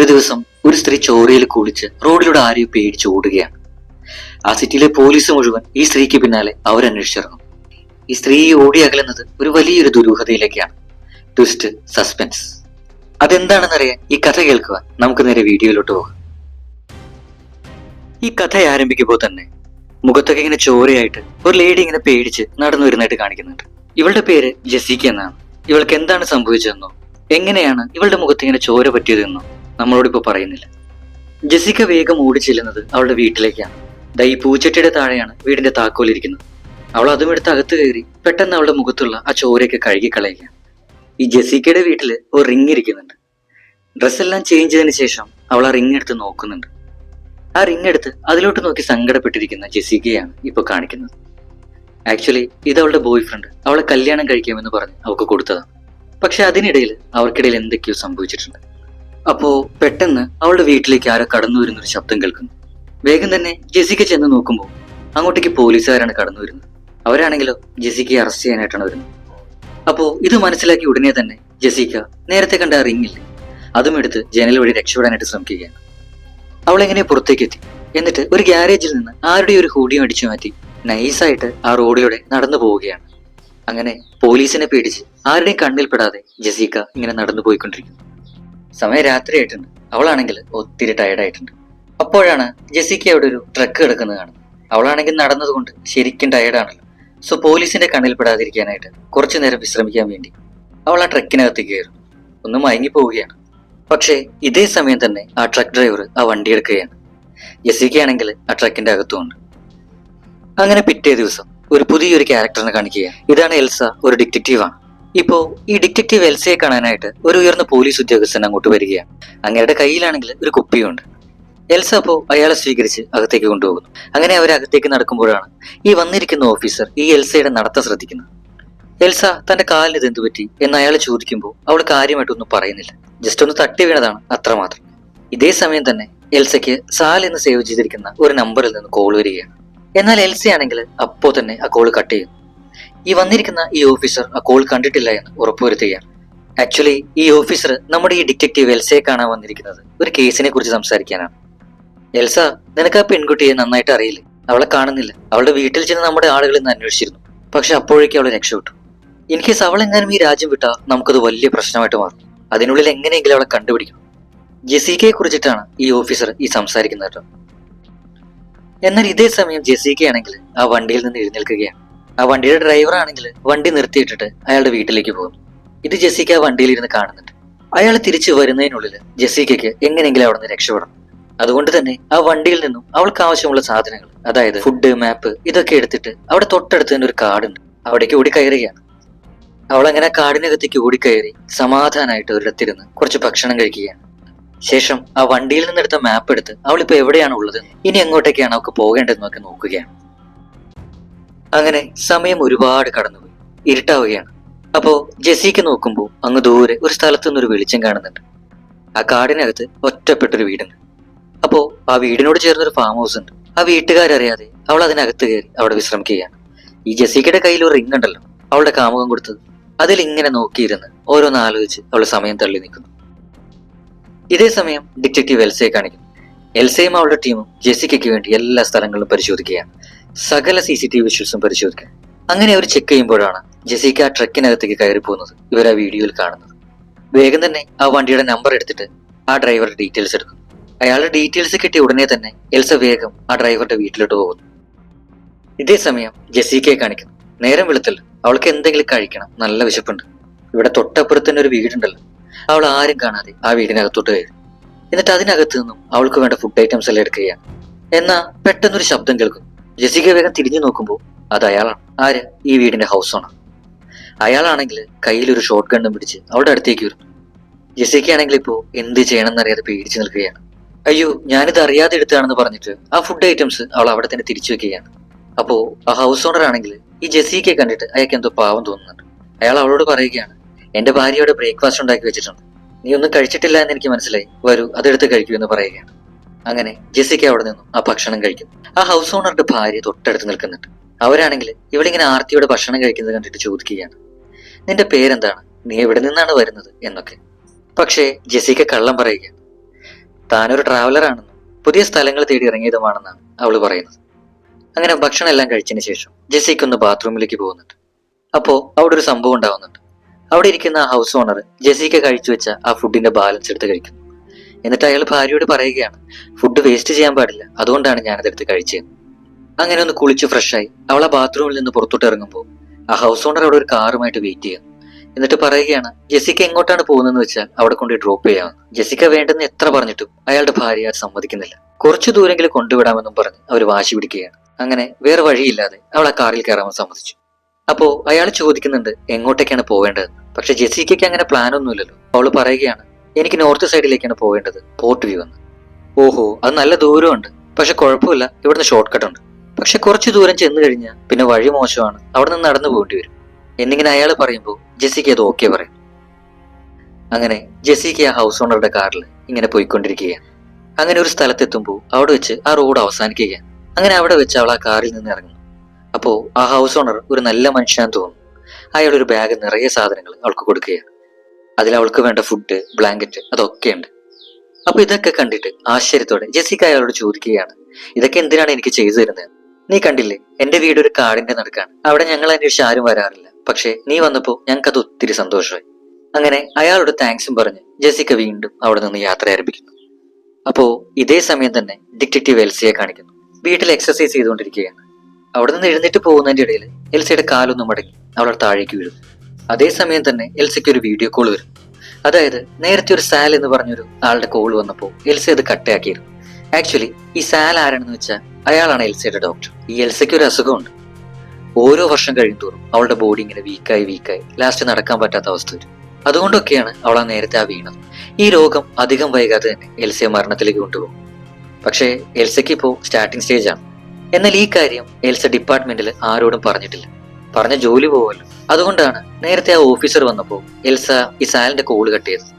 ദിവസം ഒരു സ്ത്രീ ചോരയിൽ കുളിച്ച് റോഡിലൂടെ ആരെയും പേടിച്ച് ഓടുകയാണ്. ആ സിറ്റിയിലെ പോലീസ് മുഴുവൻ ഈ സ്ത്രീക്ക് പിന്നാലെ അവരന്വേഷിച്ചിറങ്ങും. ഈ സ്ത്രീ ഓടി അകലുന്നത് ഒരു വലിയൊരു ദുരൂഹതയിലേക്കാണ്. Twist, suspense. അതെന്താണെന്നറിയാൻ ഈ കഥ കേൾക്കുവാൻ നമുക്ക് നേരെ വീഡിയോയിലോട്ട് പോകാം. ഈ കഥ ആരംഭിക്കുമ്പോൾ തന്നെ മുഖത്തൊക്കെ ഇങ്ങനെ ചോരയായിട്ട് ഒരു ലേഡി ഇങ്ങനെ പേടിച്ച് നടന്നു വരുന്നതായിട്ട് കാണിക്കുന്നുണ്ട്. ഇവളുടെ പേര് ജെസിക്ക എന്നാണ്. ഇവൾക്ക് എന്താണ് സംഭവിച്ചതെന്നോ എങ്ങനെയാണ് ഇവളുടെ മുഖത്ത് ഇങ്ങനെ ചോര പറ്റിയതെന്നോ നമ്മളോടിപ്പോ പറയുന്നില്ല. ജെസിക്ക വേഗം ഓടി ചെല്ലുന്നത് അവളുടെ വീട്ടിലേക്കാണ്. ദാ ഈ പൂച്ചട്ടിയുടെ താഴെയാണ് വീടിന്റെ താക്കോലിരിക്കുന്നത്. അവൾ അതും എടുത്ത് അകത്ത് കയറി പെട്ടെന്ന് അവളുടെ മുഖത്തുള്ള ആ ചോരയൊക്കെ കഴുകി കളയുകയാണ്. ഈ ജെസിക്കയുടെ വീട്ടില് ഒരു റിങ് ഇരിക്കുന്നുണ്ട്. ഡ്രസ്സെല്ലാം ചേഞ്ച് ചെയ്തതിനു ശേഷം അവൾ ആ റിങ് എടുത്ത് നോക്കുന്നുണ്ട്. ആ റിങ് എടുത്ത് അതിലോട്ട് നോക്കി സങ്കടപ്പെട്ടിരിക്കുന്ന ജെസിക്കയാണ് ഇപ്പൊ കാണിക്കുന്നത്. ആക്ച്വലി ഇത് അവളുടെ ബോയ് ഫ്രണ്ട് അവളെ കല്യാണം കഴിക്കാമെന്ന് പറഞ്ഞ് അവൾക്ക് കൊടുത്തതാണ്. പക്ഷെ അതിനിടയിൽ അവർക്കിടയിൽ എന്തൊക്കെയോ സംഭവിച്ചിട്ടുണ്ട്. അപ്പോ പെട്ടെന്ന് അവളുടെ വീട്ടിലേക്ക് ആരോ കടന്നു വരുന്നൊരു ശബ്ദം കേൾക്കുന്നു. വേഗം തന്നെ ജെസിക്ക ചെന്ന് നോക്കുമ്പോൾ അങ്ങോട്ടേക്ക് പോലീസുകാരാണ് കടന്നു വരുന്നത്. അവരാണെങ്കിലോ ജെസിക്കയെ അറസ്റ്റ് ചെയ്യാനായിട്ടാണ് വരുന്നത്. അപ്പോ ഇത് മനസ്സിലാക്കി ഉടനെ തന്നെ ജെസിക്ക നേരത്തെ കണ്ട ആ റിങ്ങില്ലേ അതും എടുത്ത് ജനൽ വഴി രക്ഷപ്പെടാനായിട്ട് ശ്രമിക്കുകയാണ്. അവളെങ്ങനെ പുറത്തേക്ക് എത്തി. എന്നിട്ട് ഒരു ഗ്യാരേജിൽ നിന്ന് ആരുടെ ഒരു ഹൂഡിയും അടിച്ചു മാറ്റി നൈസായിട്ട് ആ റോഡിലൂടെ നടന്നു പോവുകയാണ്. അങ്ങനെ പോലീസിനെ പേടിച്ച് ആരുടെയും കണ്ണിൽപ്പെടാതെ ജെസിക്ക ഇങ്ങനെ നടന്നു പോയിക്കൊണ്ടിരിക്കുന്നു. സമയം രാത്രിയായിട്ടുണ്ട്. അവളാണെങ്കിൽ ഒത്തിരി ടയർഡായിട്ടുണ്ട്. അപ്പോഴാണ് ജെസിക്ക അവിടെ ഒരു ട്രക്ക് കിടക്കുന്നത് കാണുന്നത്. അവളാണെങ്കിൽ നടന്നതുകൊണ്ട് ശരിക്കും ടയർഡാണല്ലോ. സോ പോലീസിന്റെ കണ്ണിൽപ്പെടാതിരിക്കാനായിട്ട് കുറച്ചു നേരം വിശ്രമിക്കാൻ വേണ്ടി അവൾ ആ ട്രക്കിനകത്ത് കയറും. ഒന്ന് മയങ്ങി പോവുകയാണ്. പക്ഷേ ഇതേ സമയം തന്നെ ആ ട്രക്ക് ഡ്രൈവർ ആ വണ്ടി എടുക്കുകയാണ്. ജെസിക്ക ആണെങ്കിൽ ആ ട്രക്കിന്റെ അകത്തുമുണ്ട്. അങ്ങനെ പിറ്റേ ദിവസം ഒരു പുതിയൊരു ക്യാരക്ടറിനെ കാണിക്കുകയാണ്. ഇതാണ് എൽസ, ഒരു ഡിറ്റക്റ്റീവാണ്. ഇപ്പോ ഈ ഡിറ്റക്റ്റീവ് എൽസയെ കാണാനായിട്ട് ഒരു ഉയർന്ന പോലീസ് ഉദ്യോഗസ്ഥൻ അങ്ങോട്ട് വരികയാണ്. അങ്ങയുടെ കയ്യിലാണെങ്കിൽ ഒരു കുപ്പിയുണ്ട്. എൽസ അപ്പോ അയാളെ സ്വീകരിച്ച് അകത്തേക്ക് കൊണ്ടുപോകുന്നു. അങ്ങനെ അവർ അകത്തേക്ക് നടക്കുമ്പോഴാണ് ഈ വന്നിരിക്കുന്ന ഓഫീസർ ഈ എൽസയുടെ നടത്തം ശ്രദ്ധിക്കുന്നത്. എൽസ തന്റെ കാലിന് ഇതെന്തു പറ്റി എന്ന് അയാൾ ചോദിക്കുമ്പോൾ അവൾ കാര്യമായിട്ടൊന്നും പറയുന്നില്ല. ജസ്റ്റ് ഒന്ന് തട്ടി വീണതാണ്, അത്രമാത്രം. ഇതേ സമയം തന്നെ എൽസയ്ക്ക് സാൽ എന്ന് സേവ് ചെയ്തിരിക്കുന്ന ഒരു നമ്പറിൽ നിന്ന് കോൾ വരികയാണ്. എന്നാൽ എൽസയാണെങ്കിൽ അപ്പോ തന്നെ ആ കോൾ കട്ട് ചെയ്യുന്നു. ഈ വന്നിരിക്കുന്ന ഈ ഓഫീസർ ആ കോൾ കണ്ടിട്ടില്ല എന്ന് ഉറപ്പുവരുത്തുകയാണ്. ആക്ച്വലി ഈ ഓഫീസർ നമ്മുടെ ഈ ഡിറ്റക്റ്റീവ് എൽസയെ കാണാൻ വന്നിരിക്കുന്നത് ഒരു കേസിനെ കുറിച്ച് സംസാരിക്കാനാണ്. എൽസ, നിനക്ക് ആ പെൺകുട്ടിയെ നന്നായിട്ട് അറിയില്ലേ? അവളെ കാണുന്നില്ല. അവളുടെ വീട്ടിൽ ചെന്ന് നമ്മുടെ ആളുകൾ ഇന്ന് അന്വേഷിച്ചിരുന്നു. പക്ഷെ അപ്പോഴേക്കും അവളെ രക്ഷപ്പെട്ടു. ഇൻ കേസ് അവൾ എങ്ങാനും ഈ രാജ്യം വിട്ടാൽ നമുക്കത് വലിയ പ്രശ്നമായിട്ട് മാറും. അതിനുള്ളിൽ എങ്ങനെയെങ്കിലും അവളെ കണ്ടുപിടിക്കണം. ജെസിക്കയെ കുറിച്ചിട്ടാണ് ഈ ഓഫീസർ ഈ സംസാരിക്കുന്നത് കേട്ടോ. എന്നാൽ ഇതേ സമയം ജെസിക്ക ആണെങ്കിൽ ആ വണ്ടിയിൽ നിന്ന് എഴുന്നേൽക്കുകയാണ്. ആ വണ്ടിയുടെ ഡ്രൈവർ ആണെങ്കിൽ വണ്ടി നിർത്തിയിട്ടിട്ട് അയാളുടെ വീട്ടിലേക്ക് പോകുന്നു. ഇത് ജെസിക്ക ആ വണ്ടിയിൽ ഇരുന്ന് കാണുന്നുണ്ട്. അയാൾ തിരിച്ചു വരുന്നതിനുള്ളിൽ ജെസിക്കയ്ക്ക് എങ്ങനെയെങ്കിലും അവിടെ നിന്ന് രക്ഷപ്പെടണം. അതുകൊണ്ട് തന്നെ ആ വണ്ടിയിൽ നിന്നും അവൾക്ക് ആവശ്യമുള്ള സാധനങ്ങൾ, അതായത് ഫുഡ്, മാപ്പ്, ഇതൊക്കെ എടുത്തിട്ട് അവിടെ തൊട്ടടുത്ത് തന്നെ ഒരു കാടുണ്ട്, അവിടേക്ക് ഓടി കയറുകയാണ്. അവൾ അങ്ങനെ കാടിനകത്തേക്ക് ഓടിക്കയറി സമാധാനമായിട്ട് ഒരിടത്തിരുന്ന് കുറച്ച് ഭക്ഷണം കഴിക്കുകയാണ്. ശേഷം ആ വണ്ടിയിൽ നിന്നെടുത്ത മാപ്പ് എടുത്ത് അവളിപ്പോ എവിടെയാണ് ഉള്ളത്, ഇനി എങ്ങോട്ടേക്കാണ് അവൾക്ക് പോകേണ്ടതെന്നൊക്കെ നോക്കുകയാണ്. അങ്ങനെ സമയം ഒരുപാട് കടന്നുപോയി, ഇരുട്ടാവുകയാണ്. അപ്പോ ജെസിക്ക് നോക്കുമ്പോൾ അങ്ങ് ദൂരെ ഒരു സ്ഥലത്തു നിന്നൊരു വെളിച്ചം കാണുന്നുണ്ട്. ആ കാടിനകത്ത് ഒറ്റപ്പെട്ടൊരു വീടുണ്ട്. അപ്പോ ആ വീടിനോട് ചേർന്നൊരു ഫാം ഹൗസ് ഉണ്ട്. ആ വീട്ടുകാരറിയാതെ അവൾ അതിനകത്ത് കയറി അവിടെ വിശ്രമിക്കുകയാണ്. ഈ ജെസിക്കയുടെ കയ്യിൽ ഒരു റിങ് ഉണ്ടല്ലോ, അവളുടെ കാമുകം കൊടുത്തത്, അതിൽ ഇങ്ങനെ നോക്കിയിരുന്ന് ഓരോന്ന് ആലോചിച്ച് അവൾ സമയം തള്ളി നിൽക്കുന്നു. ഇതേ സമയം ഡിറ്റക്റ്റീവ് എൽസയെ കാണിക്കുന്നു. എൽസയും അവളുടെ ടീമും ജെസിക്കയ്ക്ക് വേണ്ടി എല്ലാ സ്ഥലങ്ങളിലും പരിശോധിക്കുകയാണ്. സകല CCTV വിഷ്വൽസും പരിശോധിക്കുക. അങ്ങനെ അവർ ചെക്ക് ചെയ്യുമ്പോഴാണ് ജെസിക്ക ആ ട്രക്കിനകത്തേക്ക് കയറി പോകുന്നത് ഇവർ ആ വീഡിയോയിൽ കാണുന്നത്. വേഗം തന്നെ ആ വണ്ടിയുടെ നമ്പർ എടുത്തിട്ട് ആ ഡ്രൈവറുടെ ഡീറ്റെയിൽസ് എടുക്കുന്നു. അയാളുടെ ഡീറ്റെയിൽസ് കിട്ടിയ ഉടനെ തന്നെ എൽസ വേഗം ആ ഡ്രൈവറുടെ വീട്ടിലോട്ട് പോകുന്നു. ഇതേ സമയം ജെസിക്കയെ കാണിക്കുന്നു. നേരം വെളുത്തല്ലോ, അവൾക്ക് എന്തെങ്കിലും കഴിക്കണം, നല്ല വിശപ്പുണ്ട്. ഇവിടെ തൊട്ടപ്പുറത്ത് തന്നെ ഒരു വീടുണ്ടല്ലോ. അവൾ ആരും കാണാതെ ആ വീടിനകത്തോട്ട് കയറി. എന്നിട്ട് അതിനകത്ത് നിന്നും അവൾക്ക് വേണ്ട ഫുഡ് ഐറ്റംസ് എല്ലാം എടുക്കുകയാണ്. എന്നാ പെട്ടെന്നൊരു ശബ്ദം കേൾക്കുന്നു. ജെസിക്ക വേഗം തിരിഞ്ഞു നോക്കുമ്പോൾ അത് അയാളാണ്. ആര്? ഈ വീടിന്റെ ഹൗസ് ഓണർ. അയാളാണെങ്കിൽ കയ്യിലൊരു ഷോട്ട് ഗണ്ണും പിടിച്ച് അവളുടെ അടുത്തേക്ക് വരുന്നു. ജെസിക്ക ആണെങ്കിൽ ഇപ്പോ എന്ത് ചെയ്യണം എന്നറിയാതെ പേടിച്ചു നിൽക്കുകയാണ്. അയ്യോ, ഞാനിത് അറിയാതെ എടുത്താണെന്ന് പറഞ്ഞിട്ട് ആ ഫുഡ് ഐറ്റംസ് അവൾ അവിടെ തന്നെ തിരിച്ചു വെക്കുകയാണ്. അപ്പോ ആ ഹൗസ് ഓണർ ആണെങ്കിൽ ഈ ജെസിക്കയെ കണ്ടിട്ട് അയാൾക്ക് എന്തോ പാവം തോന്നുന്നുണ്ട്. അയാൾ അവളോട് പറയുകയാണ്, എന്റെ ഭാര്യയോട് ബ്രേക്ക്ഫാസ്റ്റ് ഉണ്ടാക്കി വെച്ചിട്ടുണ്ട്, നീ ഒന്നും കഴിച്ചിട്ടില്ല എന്ന് എനിക്ക് മനസ്സിലായി, വരൂ അതെടുത്ത് കഴിക്കൂ എന്ന് പറയുകയാണ്. അങ്ങനെ ജെസിക്ക അവിടെ നിന്നും ആ ഭക്ഷണം കഴിക്കുന്നു. ആ ഹൗസ് ഓണറുടെ ഭാര്യ തൊട്ടടുത്ത് നിൽക്കുന്നുണ്ട്. അവരാണെങ്കിൽ ഇവളിങ്ങനെ ആർത്തിയോടെ ഭക്ഷണം കഴിക്കുന്നത് കണ്ടിട്ട് ചോദിക്കുകയാണ്, നിന്റെ പേരെന്താണ്, നീ എവിടെ നിന്നാണ് വരുന്നത് എന്നൊക്കെ. പക്ഷേ ജെസിക്ക കള്ളം പറയുകയാണ്. താനൊരു ട്രാവലർ ആണെന്നും പുതിയ സ്ഥലങ്ങൾ തേടി ഇറങ്ങിയതുമാണെന്നാണ് അവള് പറയുന്നത്. അങ്ങനെ ഭക്ഷണം എല്ലാം കഴിച്ചതിന് ശേഷം ജെസ്സിക്ക ഒന്ന് ബാത്റൂമിലേക്ക് പോകുന്നുണ്ട്. അപ്പോ അവിടെ ഒരു സംഭവം ഉണ്ടാവുന്നുണ്ട്. അവിടെ ഇരിക്കുന്ന ആ ഹൗസ് ഓണർ ജെസ്സിക്ക കഴിച്ചു വെച്ച ആ ഫുഡിന്റെ ബാലൻസ് എടുത്ത് കഴിക്കുന്നു. എന്നിട്ട് അയാൾ ഭാര്യയോട് പറയുകയാണ്, ഫുഡ് വേസ്റ്റ് ചെയ്യാൻ പാടില്ല, അതുകൊണ്ടാണ് ഞാനതെടുത്ത് കഴിച്ചത്. അങ്ങനെ ഒന്ന് കുളിച്ച് ഫ്രഷായി അവൾ ആ ബാത്റൂമിൽ നിന്ന് പുറത്തോട്ട് ഇറങ്ങുമ്പോൾ ആ ഹൗസ് ഓണർ അവിടെ ഒരു കാറുമായിട്ട് വെയിറ്റ് ചെയ്യുന്നു. എന്നിട്ട് പറയുകയാണ്, ജെസ്സിക്ക എങ്ങോട്ടാണ് പോകുന്നതെന്ന് വെച്ചാൽ അവിടെ കൊണ്ട് ഡ്രോപ്പ് ചെയ്യാമെന്ന്. ജെസ്സിക്ക വേണ്ടെന്ന് എത്ര പറഞ്ഞിട്ടും അയാളുടെ ഭാര്യ അത് സമ്മതിക്കുന്നില്ല. കുറച്ചു ദൂരെങ്കിലും കൊണ്ടുവിടാമെന്നും പറഞ്ഞ് അവർ വാശി പിടിക്കുകയാണ്. അങ്ങനെ വേറെ വഴിയില്ലാതെ അവൾ ആ കാറിൽ കയറാൻ സമ്മതിച്ചു. അപ്പോ അയാൾ ചോദിക്കുന്നുണ്ട് എങ്ങോട്ടേക്കാണ് പോവേണ്ടതെന്ന്. പക്ഷെ ജെസ്സിക്കയ്ക്ക് അങ്ങനെ പ്ലാൻ ഒന്നുമില്ലല്ലോ. അവള് പറയുകയാണ്, എനിക്ക് നോർത്ത് സൈഡിലേക്കാണ് പോവേണ്ടത്, പോർട്ട് വ്യൂ എന്ന്. ഓഹോ, അത് നല്ല ദൂരമുണ്ട്, പക്ഷെ കുഴപ്പമില്ല, ഇവിടുന്ന് ഷോർട്ട് കട്ട് ഉണ്ട്. പക്ഷെ കുറച്ചു ദൂരം ചെന്ന് കഴിഞ്ഞാൽ പിന്നെ വഴി മോശമാണ്, അവിടെ നിന്ന് നടന്നു പോകേണ്ടി വരും എന്നിങ്ങനെ അയാൾ പറയുമ്പോൾ ജെസ്സിക്ക അത് ഓക്കെ പറയും. അങ്ങനെ ജെസ്സിക്ക ആ ഹൗസ് ഓണറുടെ കാറിൽ ഇങ്ങനെ പോയിക്കൊണ്ടിരിക്കുകയാണ്. അങ്ങനെ ഒരു സ്ഥലത്തെത്തുമ്പോൾ അവിടെ വെച്ച് ആ റോഡ് അവസാനിക്കുകയാണ്. അങ്ങനെ അവിടെ വെച്ച് അവൾ ആ കാറിൽ നിന്ന് ഇറങ്ങുന്നു. അപ്പോ ആ ഹൗസ് ഓണർ ഒരു നല്ല മനുഷ്യനാന്ന് തോന്നുന്നു. അയാൾ ഒരു ബാഗ് നിറയെ സാധനങ്ങൾ അവൾക്ക് കൊടുക്കുകയാണ്. അതിൽ അവൾക്ക് വേണ്ട ഫുഡ്, ബ്ലാങ്കറ്റ് അതൊക്കെ ഉണ്ട്. അപ്പൊ ഇതൊക്കെ കണ്ടിട്ട് ആശ്ചര്യത്തോടെ ജെസ്സിക്ക അയാളോട് ചോദിക്കുകയാണ്, ഇതൊക്കെ എന്തിനാണ് എനിക്ക് ചെയ്തു തരുന്നത്? നീ കണ്ടില്ലേ, എന്റെ വീട് ഒരു കാടിന്റെ നടുക്കാണ്, അവിടെ ഞങ്ങൾ അന്വേഷിച്ച് ആരും വരാറില്ല. പക്ഷെ നീ വന്നപ്പോ ഞങ്ങൾക്ക് അത് ഒത്തിരി സന്തോഷമായി. അങ്ങനെ അയാളോട് താങ്ക്സും പറഞ്ഞ് ജെസ്സിക്ക വീണ്ടും അവിടെ നിന്ന് യാത്ര ആരംഭിക്കുന്നു. അപ്പോ ഇതേ സമയം തന്നെ ഡിറ്റക്റ്റീവ് എൽസിയെ കാണിക്കുന്നു. വീട്ടിൽ എക്സസൈസ് ചെയ്തുകൊണ്ടിരിക്കുകയാണ്. അവിടെ നിന്ന് എഴുന്നേറ്റ് പോകുന്നതിന്റെ ഇടയിൽ എൽസയുടെ കാലൊന്നും മടങ്ങി അവൾ താഴേക്ക് വീഴും. അതേസമയം തന്നെ എൽസയ്ക്ക് ഒരു വീഡിയോ കോൾ വരും. അതായത് നേരത്തെ ഒരു സാൽ എന്ന് പറഞ്ഞൊരു ആളുടെ കോൾ വന്നപ്പോൾ എൽസ അത് കട്ടയാക്കിയിരുന്നു. ആക്ച്വലി ഈ സാൽ ആരാണെന്ന് വെച്ചാൽ അയാളാണ് എൽസയുടെ ഡോക്ടർ. ഈ എൽസയ്ക്ക് ഒരു അസുഖമുണ്ട്. ഓരോ വർഷം കഴിയുന്തോറും അവളുടെ ബോഡി ഇങ്ങനെ വീക്കായി ലാസ്റ്റ് നടക്കാൻ പറ്റാത്ത അവസ്ഥ വരും. അതുകൊണ്ടൊക്കെയാണ് അവൾ ആ നേരത്തെ ആ വീണത്. ഈ രോഗം അധികം വൈകാതെ തന്നെ എൽസയെ മരണത്തിലേക്ക് കൊണ്ടുപോകും. പക്ഷേ എൽസയ്ക്ക് ഇപ്പോൾ സ്റ്റാർട്ടിംഗ് സ്റ്റേജ് ആണ്. എന്നാൽ ഈ കാര്യം എൽസ ഡിപ്പാർട്ട്മെന്റിൽ ആരോടും പറഞ്ഞിട്ടില്ല. പറഞ്ഞ ജോലി പോവല്ലോ. അതുകൊണ്ടാണ് നേരത്തെ ആ ഓഫീസർ വന്നപ്പോൾ എൽസ ഈ സാലിന്റെ കോള് കട്ട് ചെയ്തത്.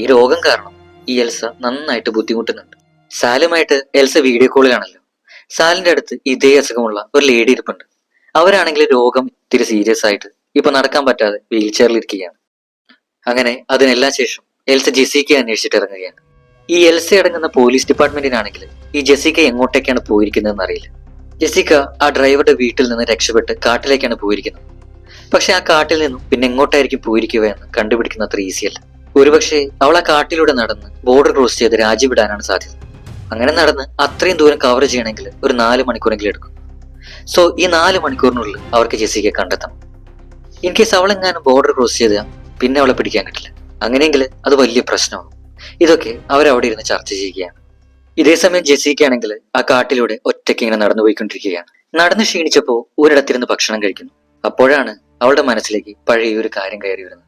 ഈ രോഗം കാരണം ഈ എൽസ നന്നായിട്ട് ബുദ്ധിമുട്ടുന്നുണ്ട്. സാലുമായിട്ട് എൽസ വീഡിയോ കോളിലാണല്ലോ. സാലിന്റെ അടുത്ത് ഇതേ അസുഖമുള്ള ഒരു ലേഡി ഇരിപ്പുണ്ട്. അവരാണെങ്കിൽ രോഗം ഇത്തിരി സീരിയസ് ആയിട്ട് ഇപ്പൊ നടക്കാൻ പറ്റാതെ വീൽ ചെയറിൽ ഇരിക്കുകയാണ്. അങ്ങനെ അതിനെല്ലാം ശേഷം എൽസ ജെസ്സിക്കയെ അന്വേഷിച്ചിട്ട് ഇറങ്ങുകയാണ്. ഈ എൽസ അടങ്ങുന്ന പോലീസ് ഡിപ്പാർട്ട്മെന്റിനാണെങ്കിൽ ഈ ജെസ്സിക്ക എങ്ങോട്ടേക്കാണ് പോയിരിക്കുന്നതെന്ന് അറിയില്ല. ജെസ്സിക്ക ആ ഡ്രൈവറുടെ വീട്ടിൽ നിന്ന് രക്ഷപ്പെട്ട് കാട്ടിലേക്കാണ് പോയിരിക്കുന്നത്. പക്ഷെ ആ കാട്ടിൽ നിന്നും പിന്നെ എങ്ങോട്ടായിരിക്കും പോയിരിക്കുക എന്ന് കണ്ടുപിടിക്കുന്ന അത്ര ഈസിയല്ല. ഒരുപക്ഷെ അവൾ ആ കാട്ടിലൂടെ നടന്ന് ബോർഡർ ക്രോസ് ചെയ്ത് രാജ്യം വിടാനാണ് സാധ്യത. അങ്ങനെ നടന്ന് അത്രയും ദൂരം കവർ ചെയ്യണമെങ്കിൽ ഒരു 4 മണിക്കൂറെങ്കിലും എടുക്കും. സോ ഈ 4 മണിക്കൂറിനുള്ളിൽ അവർക്ക് ജെസ്സിക്കയെ കണ്ടെത്തണം. ഇൻ കേസ് അവളെങ്ങാനും ബോർഡർ ക്രോസ് ചെയ്താൽ പിന്നെ അവളെ പിടിക്കാൻ കിട്ടില്ല. അങ്ങനെയെങ്കിൽ അത് വലിയ പ്രശ്നമാകും. ഇതൊക്കെ അവരവിടെ ഇരുന്ന് ചർച്ച ചെയ്യുകയാണ്. ഇതേസമയം ജെസ്സിക്കയാണെങ്കിൽ ആ കാട്ടിലൂടെ ഒറ്റയ്ക്ക് ഇങ്ങനെ നടന്നു പോയിക്കൊണ്ടിരിക്കുകയാണ്. നടന്ന് ക്ഷീണിച്ചപ്പോ ഒരിടത്തിരുന്ന് ഭക്ഷണം കഴിക്കുന്നു. അപ്പോഴാണ് അവളുടെ മനസ്സിലേക്ക് പഴയ ഒരു കാര്യം കയറി വരുന്നത്.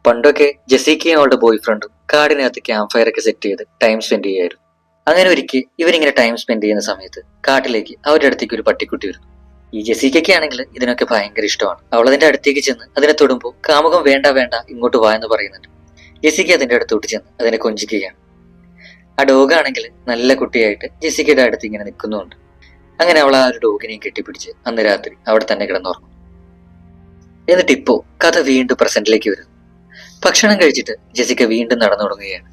പണ്ടൊക്കെ ജെസ്സിക്കയും അവളുടെ ബോയ് ഫ്രണ്ടും കാടിനകത്ത് ക്യാമ്പ് ഫയർ ഒക്കെ സെറ്റ് ചെയ്ത് ടൈം സ്പെൻഡ് ചെയ്യായിരുന്നു. അങ്ങനെ ഒരിക്കൽ ഇവരിങ്ങനെ ടൈം സ്പെൻഡ് ചെയ്യുന്ന സമയത്ത് കാട്ടിലേക്ക് അവരുടെ അടുത്തേക്ക് ഒരു പട്ടിക്കുട്ടി വരുന്നു. ഈ ജെസ്സിക്കയ്ക്ക് ആണെങ്കിൽ ഇതിനൊക്കെ ഭയങ്കര ഇഷ്ടമാണ്. അവൾ അതിന്റെ അടുത്തേക്ക് ചെന്ന് അതിനെ തൊടുമ്പോൾ കാമുകം വേണ്ട വേണ്ട ഇങ്ങോട്ട് വാ എന്ന് പറയുന്നുണ്ട്. ജെസ്സിക്ക അതിന്റെ അടുത്തോട്ട് ചെന്ന് അതിനെ കൊഞ്ചിക്കുകയാണ്. ആ ഡോഗാണെങ്കിൽ നല്ല കുട്ടിയായിട്ട് ജെസ്സിക്കയുടെ അടുത്ത് ഇങ്ങനെ നിൽക്കുന്നുണ്ട്. അങ്ങനെ അവൾ ആ ഒരു ഡോഗിനെയും കെട്ടിപ്പിടിച്ച് അന്ന് രാത്രി അവിടെ തന്നെ കിടന്നുറങ്ങും. എന്നിട്ട് ഇപ്പോ കഥ വീണ്ടും പ്രസന്റിലേക്ക് വരുന്നു. ഭക്ഷണം കഴിച്ചിട്ട് ജെസ്സിക്ക വീണ്ടും നടന്നു തുടങ്ങുകയാണ്.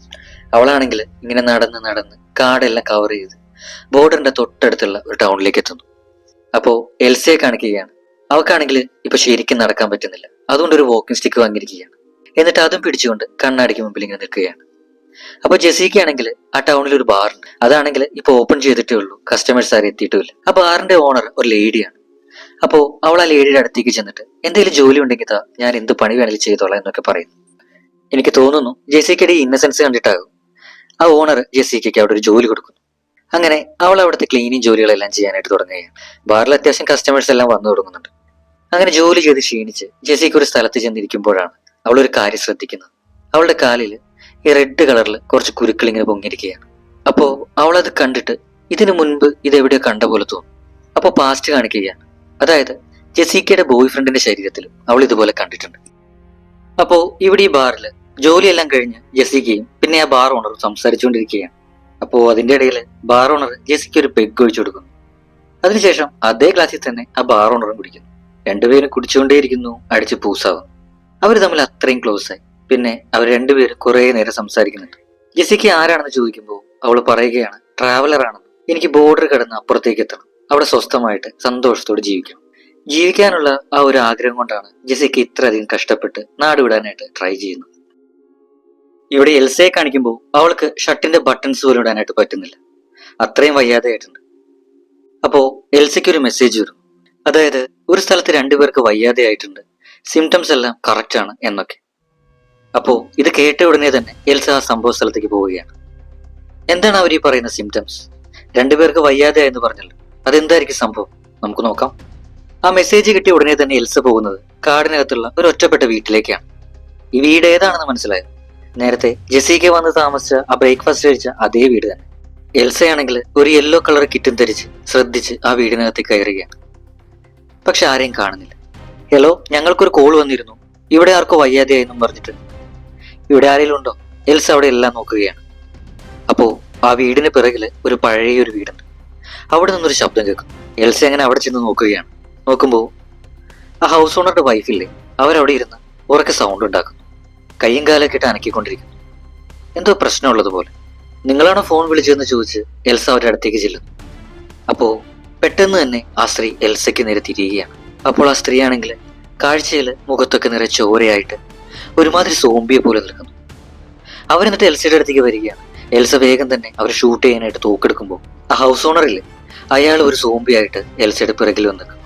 അവളാണെങ്കിൽ ഇങ്ങനെ നടന്ന് കാടെല്ലാം കവർ ചെയ്ത് ബോർഡറിന്റെ തൊട്ടടുത്തുള്ള ഒരു ടൗണിലേക്ക് എത്തുന്നു. അപ്പോ എൽസയെ കാണിക്കുകയാണ്. അവൾക്കാണെങ്കിൽ ഇപ്പൊ ശരിക്കും നടക്കാൻ പറ്റുന്നില്ല. അതുകൊണ്ട് ഒരു വാക്കിംഗ് സ്റ്റിക്ക് വാങ്ങിയിരിക്കുകയാണ്. എന്നിട്ട് അതും പിടിച്ചുകൊണ്ട് കണ്ണാടിക്ക് മുമ്പിൽ ഇങ്ങനെ നിൽക്കുകയാണ്. അപ്പൊ ജെസ്സിക്കയാണെങ്കിൽ ആ ടൗണിൽ ഒരു ബാറുണ്ട്. അതാണെങ്കിൽ ഇപ്പൊ ഓപ്പൺ ചെയ്തിട്ടേ ഉള്ളൂ, കസ്റ്റമേഴ്സ് ആരും എത്തിയിട്ടുമില്ല. ആ ബാറിന്റെ ഓണർ ഒരു ലേഡിയാണ്. അപ്പോ അവൾ ആ ലേഡിയുടെ അടുത്തേക്ക് ചെന്നിട്ട് എന്തെങ്കിലും ജോലി ഉണ്ടെങ്കിൽ ഞാൻ എന്ത് പണി വേണമെങ്കിലും ചെയ്തോളാം എന്നൊക്കെ പറയുന്നു. എനിക്ക് തോന്നുന്നു ജെസ്സിക്കയുടെ ഈ ഇന്നസെൻസ് കണ്ടിട്ടാകും ആ ഓണർ ജെസ്സിക്കയ്ക്ക് അവിടെ ഒരു ജോലി കൊടുക്കുന്നു. അങ്ങനെ അവൾ അവിടുത്തെ ക്ലീനിങ് ജോലികളെല്ലാം ചെയ്യാനായിട്ട് തുടങ്ങുകയാണ്. ബാറിൽ അത്യാവശ്യം കസ്റ്റമേഴ്സ് എല്ലാം വന്നു തുടങ്ങുന്നുണ്ട്. അങ്ങനെ ജോലി ചെയ്ത് ക്ഷീണിച്ച് ജെസ്സിക്ക ഒരു സ്ഥലത്ത് ചെന്നിരിക്കുമ്പോഴാണ് അവൾ ഒരു കാര്യം ശ്രദ്ധിക്കുന്നത്. അവളുടെ കാലിൽ ഈ റെഡ് കളറിൽ കുറച്ച് കുരുക്കൾ ഇങ്ങനെ പൊങ്ങിയിരിക്കുകയാണ്. അപ്പോ അവളത് കണ്ടിട്ട് ഇതിനു മുൻപ് ഇതെവിടെയോ കണ്ട പോലെ തോന്നും. അപ്പോ പാസ്റ്റ് കാണിക്കുകയാണ്. അതായത് ജെസ്സിക്കയുടെ ബോയ് ഫ്രണ്ടിന്റെ ശരീരത്തിലും അവൾ ഇതുപോലെ കണ്ടിട്ടുണ്ട്. അപ്പോ ഇവിടെ ഈ ബാറിൽ ജോലിയെല്ലാം കഴിഞ്ഞ് ജെസ്സിക്കയും പിന്നെ ആ ബാർ ഓണറും സംസാരിച്ചുകൊണ്ടിരിക്കുകയാണ്. അപ്പോ അതിന്റെ ഇടയിൽ ബാർ ഓണർ ജെസ്സിക്ക് ഒരു പെഗ് ഒഴിച്ചു കൊടുക്കുന്നു. അതിനുശേഷം അതേ ഗ്ലാസ്സിൽ തന്നെ ആ ബാർ ഓണറും കുടിക്കുന്നു. രണ്ടുപേരും കുടിച്ചുകൊണ്ടേയിരിക്കുന്നു, അടിച്ച് പൂസാകുന്നു. അവർ തമ്മിൽ അത്രയും ക്ലോസ് ആയി. പിന്നെ അവർ രണ്ടുപേരും കുറെ നേരം സംസാരിക്കുന്നുണ്ട്. ജെസ്സിക്ക ആരാണെന്ന് ചോദിക്കുമ്പോൾ അവൾ പറയുകയാണ് ട്രാവലർ ആണെന്ന്. എനിക്ക് ബോർഡർ കടന്ന് അപ്പുറത്തേക്ക് എത്തണം, അവിടെ സ്വസ്ഥമായിട്ട് സന്തോഷത്തോടെ ജീവിക്കണം. ജീവിക്കാനുള്ള ആ ഒരു ആഗ്രഹം കൊണ്ടാണ് ജെസിക്ക ഇത്രയധികം കഷ്ടപ്പെട്ട് നാട് വിടാനായിട്ട് ട്രൈ ചെയ്യുന്നത്. ഇവിടെ എൽസയെ കാണിക്കുമ്പോൾ അവൾക്ക് ഷർട്ടിന്റെ ബട്ടൺസ് പോലും ഇടാനായിട്ട് പറ്റുന്നില്ല, അത്രയും വയ്യാതെ ആയിട്ടുണ്ട്. അപ്പോ എൽസയ്ക്ക് ഒരു മെസ്സേജ് വരും, അതായത് ഒരു സ്ഥലത്ത് രണ്ടുപേർക്ക് വയ്യാതെ ആയിട്ടുണ്ട്, സിംറ്റംസ് എല്ലാം കറക്റ്റ് ആണ് എന്നൊക്കെ. അപ്പോ ഇത് കേട്ട ഉടനെ തന്നെ എൽസ ആ സംഭവ സ്ഥലത്തേക്ക് പോവുകയാണ്. എന്താണ് അവർ ഈ പറയുന്ന സിംറ്റംസ്? രണ്ടുപേർക്ക് വയ്യാതെ എന്ന് പറഞ്ഞല്ലോ, അതെന്തായിരിക്കും സംഭവം? നമുക്ക് നോക്കാം. ആ മെസ്സേജ് കിട്ടിയ ഉടനെ തന്നെ എൽസ പോകുന്നത് കാടിനകത്തുള്ള ഒരു ഒറ്റപ്പെട്ട വീട്ടിലേക്കാണ്. ഈ വീട് ഏതാണെന്ന് മനസ്സിലായോ? നേരത്തെ ജെസിക്ക വന്ന് താമസിച്ച ആ ബ്രേക്ക്ഫാസ്റ്റ് കഴിച്ച അതേ വീട് തന്നെ. എൽസയാണെങ്കിൽ ഒരു യെല്ലോ കളർ കിറ്റും ധരിച്ച് ശ്രദ്ധിച്ച് ആ വീടിനകത്തേക്ക് കയറുകയാണ്. പക്ഷെ ആരെയും കാണുന്നില്ല. ഹലോ, ഞങ്ങൾക്കൊരു കോൾ വന്നിരുന്നു, ഇവിടെ ആർക്കോ വയ്യാതെയായെന്നും പറഞ്ഞിട്ട്. ഇവിടെ ആരെങ്കിലും ഉണ്ടോ? എൽസ അവിടെ എല്ലാം നോക്കുകയാണ്. അപ്പോ ആ വീടിന് പിറകില് ഒരു പഴയ ഒരു വീടുണ്ട്. അവിടെ നിന്നൊരു ശബ്ദം കേൾക്കും. എൽസ അങ്ങനെ അവിടെ ചെന്ന് നോക്കുകയാണ്. നോക്കുമ്പോൾ ആ ഹൗസ് ഓണറുടെ വൈഫില്ലേ, അവരവിടെ ഇരുന്ന് ഉറക്കെ സൗണ്ട് ഉണ്ടാക്കുന്നു, കയ്യും കാലൊക്കെ ഇട്ട് അനക്കിക്കൊണ്ടിരിക്കുന്നു. എന്തോ പ്രശ്നമുള്ളതുപോലെ. നിങ്ങളാണോ ഫോൺ വിളിച്ചതെന്ന് ചോദിച്ച് എൽസ അവരുടെ അടുത്തേക്ക് ചെല്ലുന്നു. അപ്പോ പെട്ടെന്ന് തന്നെ ആ സ്ത്രീ എൽസയ്ക്ക് നേരെ തിരിയുകയാണ്. അപ്പോൾ ആ സ്ത്രീ ആണെങ്കിൽ കാഴ്ചയിൽ മുഖത്തൊക്കെ നിറയെ ചോരയായിട്ട് ഒരുമാതിരി സോംബിയെ പോലെ നിൽക്കുന്നു. അവരെന്നിട്ട് എൽസയുടെ അടുത്തേക്ക് വരികയാണ്. എൽസ വേഗം തന്നെ അവർ ഷൂട്ട് ചെയ്യാനായിട്ട് തോക്കെടുക്കുമ്പോൾ ആ ഹൗസ് ഓണറില്ലേ, അയാൾ ഒരു സോംബിയായിട്ട് എൽസയുടെ പിറകിൽ വന്ന് നിൽക്കും.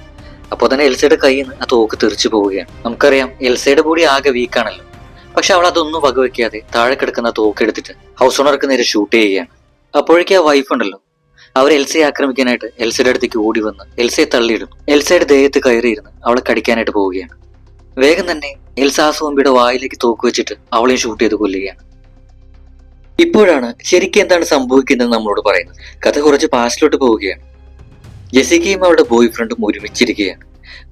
അപ്പോൾ തന്നെ എൽസയുടെ കയ്യിൽ നിന്ന് ആ തോക്ക് തെറിച്ചു പോവുകയാണ്. നമുക്കറിയാം എൽസയുടെ ബോഡി ആകെ വീക്കാണല്ലോ, പക്ഷെ അവൾ അതൊന്നും വകവെക്കാതെ താഴെ കിടക്കുന്ന തോക്കെടുത്തിട്ട് ഹൗസ് ഓണർക്ക് നേരെ ഷൂട്ട് ചെയ്യുകയാണ്. അപ്പോഴേക്കും ആ വൈഫ് ഉണ്ടല്ലോ, അവർ എൽസയെ ആക്രമിക്കാനായിട്ട് എൽസയുടെ അടുത്തേക്ക് ഓടി വന്ന് എൽസയെ തള്ളിയിടുന്നു. എൽസയുടെ ദേഹത്ത് കയറിയിരുന്ന് അവളെ കടിക്കാനായിട്ട് പോവുകയാണ്. വേഗം തന്നെ എൽസ ആ സോംബിയുടെ വായിലേക്ക് തോക്ക് വെച്ചിട്ട് അവളെയും ഷൂട്ട് ചെയ്ത് കൊല്ലുകയാണ്. ഇപ്പോഴാണ് ശരിക്കും എന്താണ് സംഭവിക്കുന്നത് നമ്മളോട് പറയുന്നത്. കഥ കുറച്ച് പാസ്റ്റിലോട്ട് പോവുകയാണ്. ജെസിക്കയും അവളുടെ ബോയ് ഫ്രണ്ടും ഒരുമിച്ചിരിക്കുകയാണ്.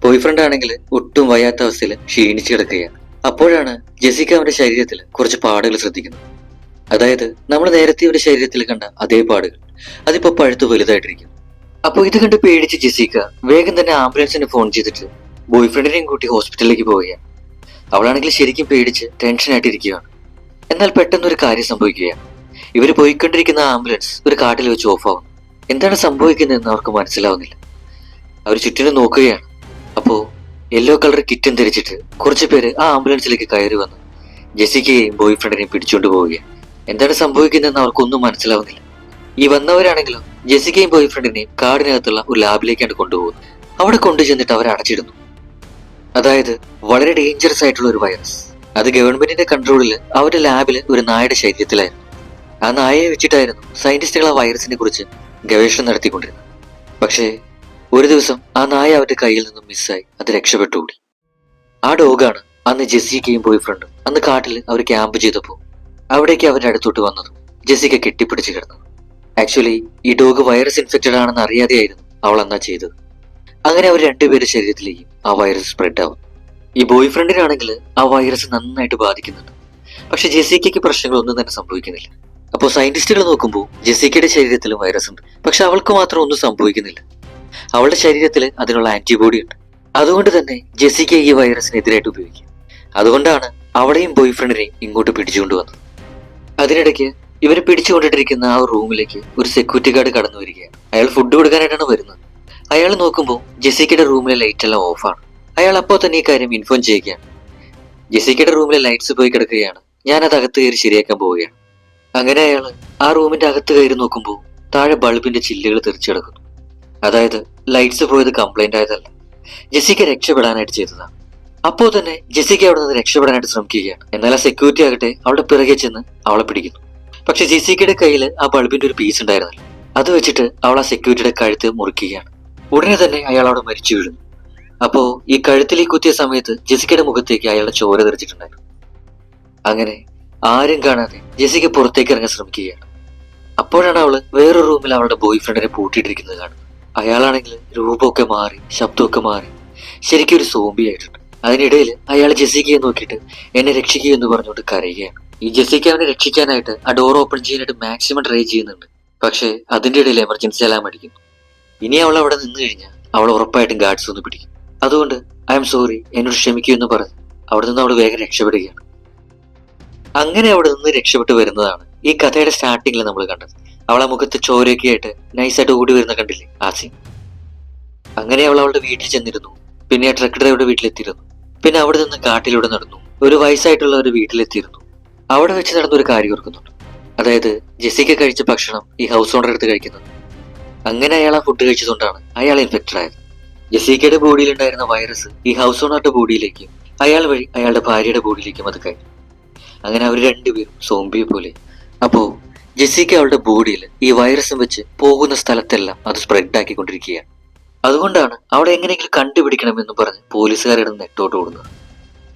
ബോയ് ഫ്രണ്ട് ആണെങ്കിൽ ഒട്ടും വയ്യാത്ത അവസ്ഥയിൽ ക്ഷീണിച്ചു കിടക്കുകയാണ്. അപ്പോഴാണ് ജെസിക്ക അവന്റെ ശരീരത്തിൽ കുറച്ച് പാടുകൾ ശ്രദ്ധിക്കുന്നത്. അതായത് നമ്മൾ നേരത്തെ അവരുടെ ശരീരത്തിൽ കണ്ട അതേ പാടുകൾ, അതിപ്പോ പഴുത്ത് വലുതായിട്ടിരിക്കുന്നു. അപ്പോൾ ഇത് കണ്ട് പേടിച്ച് ജെസിക്ക വേഗം തന്നെ ആംബുലൻസിന് ഫോൺ ചെയ്തിട്ട് ബോയ് ഫ്രണ്ടിനെയും കൂട്ടി ഹോസ്പിറ്റലിലേക്ക് പോവുകയാണ്. അവളാണെങ്കിൽ ശരിക്കും പേടിച്ച് ടെൻഷനായിട്ടിരിക്കുകയാണ്. എന്നാൽ പെട്ടെന്നൊരു കാര്യം സംഭവിക്കുകയാണ്. ഇവർ പോയിക്കൊണ്ടിരിക്കുന്ന ആംബുലൻസ് ഒരു കാട്ടിൽ വെച്ച് ഓഫാവും. എന്താണ് സംഭവിക്കുന്നതെന്ന് അവർക്ക് മനസ്സിലാവുന്നില്ല. അവർ ചുറ്റിനും നോക്കുകയാണ്. അപ്പോ യെല്ലോ കളർ കിറ്റും ധരിച്ചിട്ട് കുറച്ചു പേര് ആ ആംബുലൻസിലേക്ക് കയറി വന്ന് ജെസിക്കയെയും ബോയ് ഫ്രണ്ടിനെയും പിടിച്ചുകൊണ്ട് പോവുകയാണ്. എന്താണ് സംഭവിക്കുന്നതെന്ന് അവർക്കൊന്നും മനസ്സിലാവുന്നില്ല. ഈ വന്നവരാണെങ്കിലും ജെസിക്കയും ബോയ് ഫ്രണ്ടിനെയും കാടിനകത്തുള്ള ഒരു ലാബിലേക്കാണ് കൊണ്ടുപോകുന്നത്. അവിടെ കൊണ്ടുചെന്നിട്ട് അവരെ അടച്ചിടുന്നു. അതായത് വളരെ ഡേഞ്ചറസ് ആയിട്ടുള്ള ഒരു വൈറസ്. അത് ഗവൺമെന്റിന്റെ കൺട്രോളിൽ അവരുടെ ലാബില് ഒരു നായയുടെ ശരീരത്തിലായിരുന്നു. ആ നായയെ വെച്ചിട്ടായിരുന്നു സയന്റിസ്റ്റുകൾ ആ വൈറസിനെ കുറിച്ച് ഗവേഷണം നടത്തിക്കൊണ്ടിരുന്നത്. പക്ഷേ ഒരു ദിവസം ആ നായ അവരുടെ കയ്യിൽ നിന്നും മിസ്സായി, അത് രക്ഷപ്പെട്ടുകൂടി. ആ ഡോഗാണ് അന്ന് ജെസിക്കയും ബോയ് ഫ്രണ്ടും അന്ന് കാട്ടിൽ അവർ ക്യാമ്പ് ചെയ്തപ്പോൾ അവിടേക്ക് അവരുടെ അടുത്തോട്ട് വന്നതും ജെസിക്ക കെട്ടിപ്പിടിച്ച് കിടന്നത്. ആക്ച്വലി ഈ ഡോഗ് വൈറസ് ഇൻഫെക്റ്റഡ് ആണെന്ന് അറിയാതെയായിരുന്നു അവൾ അന്നാ ചെയ്തത്. അങ്ങനെ അവർ രണ്ടുപേരുടെ ശരീരത്തിലേക്കും ആ വൈറസ് സ്പ്രെഡ് ആവും. ഈ ബോയ് ഫ്രണ്ടിനാണെങ്കിൽ ആ വൈറസ് നന്നായിട്ട് ബാധിക്കുന്നുണ്ട്. പക്ഷെ ജെസിക്കയ്ക്ക് പ്രശ്നങ്ങളൊന്നും തന്നെ സംഭവിക്കുന്നില്ല. അപ്പോൾ സയന്റിസ്റ്റുകൾ നോക്കുമ്പോൾ ജെസിക്കയുടെ ശരീരത്തിലും വൈറസ് ഉണ്ട്, പക്ഷെ അവൾക്ക് മാത്രം ഒന്നും സംഭവിക്കുന്നില്ല. അവളുടെ ശരീരത്തിൽ അതിനുള്ള ആന്റിബോഡി ഉണ്ട്. അതുകൊണ്ട് തന്നെ ജെസിക്ക ഈ വൈറസിനെതിരായിട്ട് ഉപയോഗിക്കും. അതുകൊണ്ടാണ് അവളെയും ബോയ് ഫ്രണ്ടിനെയും ഇങ്ങോട്ട് പിടിച്ചുകൊണ്ട് വന്നത്. അതിനിടയ്ക്ക് ഇവരെ പിടിച്ചുകൊണ്ടിട്ടിരിക്കുന്ന ആ റൂമിലേക്ക് ഒരു സെക്യൂരിറ്റി ഗാർഡ് കടന്നു വരികയാണ്. അയാൾ ഫുഡ് കൊടുക്കാനായിട്ടാണ് വരുന്നത്. അയാൾ നോക്കുമ്പോൾ ജെസിക്കയുടെ റൂമിലെ ലൈറ്റ് എല്ലാം ഓഫാണ്. അയാൾ അപ്പോൾ തന്നെ ഈ കാര്യം ഇൻഫോം ചെയ്യുകയാണ്. ജെസിക്കയുടെ റൂമിലെ ലൈറ്റ്സ് പോയി കിടക്കുകയാണ്, ഞാനത് അകത്ത് കയറി ശരിയാക്കാൻ പോവുകയാണ്. അങ്ങനെ അയാൾ ആ റൂമിന്റെ അകത്ത് കയറി നോക്കുമ്പോൾ താഴെ ബൾബിന്റെ ചില്ലുകൾ തെറിച്ചു കിടക്കുന്നു. അതായത് ലൈറ്റ്സ് പോയത് കംപ്ലൈന്റ് ആയതല്ല, ജെസിക്ക രക്ഷപ്പെടാനായിട്ട് ചെയ്തതാണ്. അപ്പോൾ തന്നെ ജെസിക്ക അവിടെ നിന്ന് രക്ഷപ്പെടാനായിട്ട് ശ്രമിക്കുകയാണ്. എന്നാൽ ആ സെക്യൂരിറ്റി ആകട്ടെ അവളുടെ പിറകെ ചെന്ന് അവളെ പിടിക്കുന്നു. പക്ഷെ ജെസിക്കയുടെ കയ്യിൽ ആ ബൾബിന്റെ ഒരു പീസ് ഉണ്ടായിരുന്നല്ലോ, അത് വെച്ചിട്ട് അവൾ ആ സെക്യൂരിറ്റിയുടെ കഴുത്ത് മുറിക്കുകയാണ്. ഉടനെ തന്നെ അയാൾ അവിടെ മരിച്ചു വീഴുന്നു. അപ്പോ ഈ കഴുത്തിലേക്ക് കുത്തിയ സമയത്ത് ജെസിക്കയുടെ മുഖത്തേക്ക് അയാളുടെ ചോര തെറിച്ചിട്ടുണ്ടായിരുന്നു. അങ്ങനെ ആരും കാണാതെ ജെസിക്ക പുറത്തേക്ക് ഇറങ്ങാൻ ശ്രമിക്കുകയാണ്. അപ്പോഴാണ് അവള് വേറൊരു റൂമിൽ അവളുടെ ബോയ് ഫ്രണ്ടിനെ പൂട്ടിയിട്ടിരിക്കുന്നത് കാണുന്നത്. അയാളാണെങ്കിൽ രൂപമൊക്കെ മാറി, ശബ്ദമൊക്കെ മാറി, ശരിക്കും ഒരു സോംബി ആയിട്ടുണ്ട്. അതിനിടയിൽ അയാൾ ജെസിക്കയെ നോക്കിയിട്ട് എന്നെ രക്ഷിക്കുക എന്ന് പറഞ്ഞുകൊണ്ട് കരയുകയാണ്. ഈ ജെസിക്ക അവനെ രക്ഷിക്കാനായിട്ട് ആ ഡോർ ഓപ്പൺ ചെയ്യാനായിട്ട് മാക്സിമം ട്രൈ ചെയ്യുന്നുണ്ട്. പക്ഷേ അതിന്റെ ഇടയിൽ എമർജൻസി അലാം അടിക്കുന്നു. ഇനി അവൾ അവിടെ നിന്ന് കഴിഞ്ഞാൽ അവൾ ഉറപ്പായിട്ടും ഗാർഡ്സ് ഒന്ന് പിടിക്കും. അതുകൊണ്ട് ഐ എം സോറി, എന്നോട് ക്ഷമിക്കൂ എന്ന് പറഞ്ഞ് അവിടെ നിന്ന് അവൾ വേഗം രക്ഷപ്പെടുകയാണ്. അങ്ങനെ അവിടെ നിന്ന് രക്ഷപ്പെട്ടു വരുന്നതാണ് ഈ കഥയുടെ സ്റ്റാർട്ടിങ്ങിൽ നമ്മൾ കണ്ടത്. അവളെ മുഖത്ത് ചോരയൊക്കെ ആയിട്ട് നൈസായിട്ട് ഓടി വരുന്ന കണ്ടില്ലേ ആ സീൻ. അങ്ങനെ അവൾ അവളുടെ വീട്ടിൽ ചെന്നിരുന്നു. പിന്നെ ആ ട്രക്ക് ഡ്രൈവറുടെ വീട്ടിലെത്തിയിരുന്നു. പിന്നെ അവിടെ നിന്ന് കാട്ടിലൂടെ നടന്നു ഒരു വയസ്സായിട്ടുള്ള ഒരു വീട്ടിലെത്തിയിരുന്നു. അവിടെ വെച്ച് നടന്ന ഒരു കാര്യം ഓർക്കുന്നുണ്ട്. അതായത് ജെസിക്ക കഴിച്ച ഭക്ഷണം ഈ ഹൗസ് ഓണർ എടുത്ത് കഴിക്കുന്നത്. അങ്ങനെ അയാൾ ആ ഫുഡ് കഴിച്ചതുകൊണ്ടാണ് അയാൾ ഇൻഫെക്റ്റഡ് ആയത്. ജെസിക്കയുടെ ബോഡിയിൽ ഉണ്ടായിരുന്ന വൈറസ് ഈ ഹൗസ് ഓണറുടെ ബോഡിയിലേക്കും അയാൾ വഴി അയാളുടെ ഭാര്യയുടെ ബോഡിയിലേക്കും അത് കയറി. അങ്ങനെ അവർ രണ്ടുപേരും സോംബിയെ പോലെ. അപ്പോ ജെസിക്ക അവളുടെ ബോഡിയിൽ ഈ വൈറസും വെച്ച് പോകുന്ന സ്ഥലത്തെല്ലാം അത് സ്പ്രെഡ് ആക്കിക്കൊണ്ടിരിക്കുകയാണ്. അതുകൊണ്ടാണ് അവളെ എങ്ങനെയെങ്കിലും കണ്ടുപിടിക്കണമെന്ന് പറഞ്ഞ് പോലീസുകാരുടെ നെട്ടോട്ട് ഓടുന്നത്.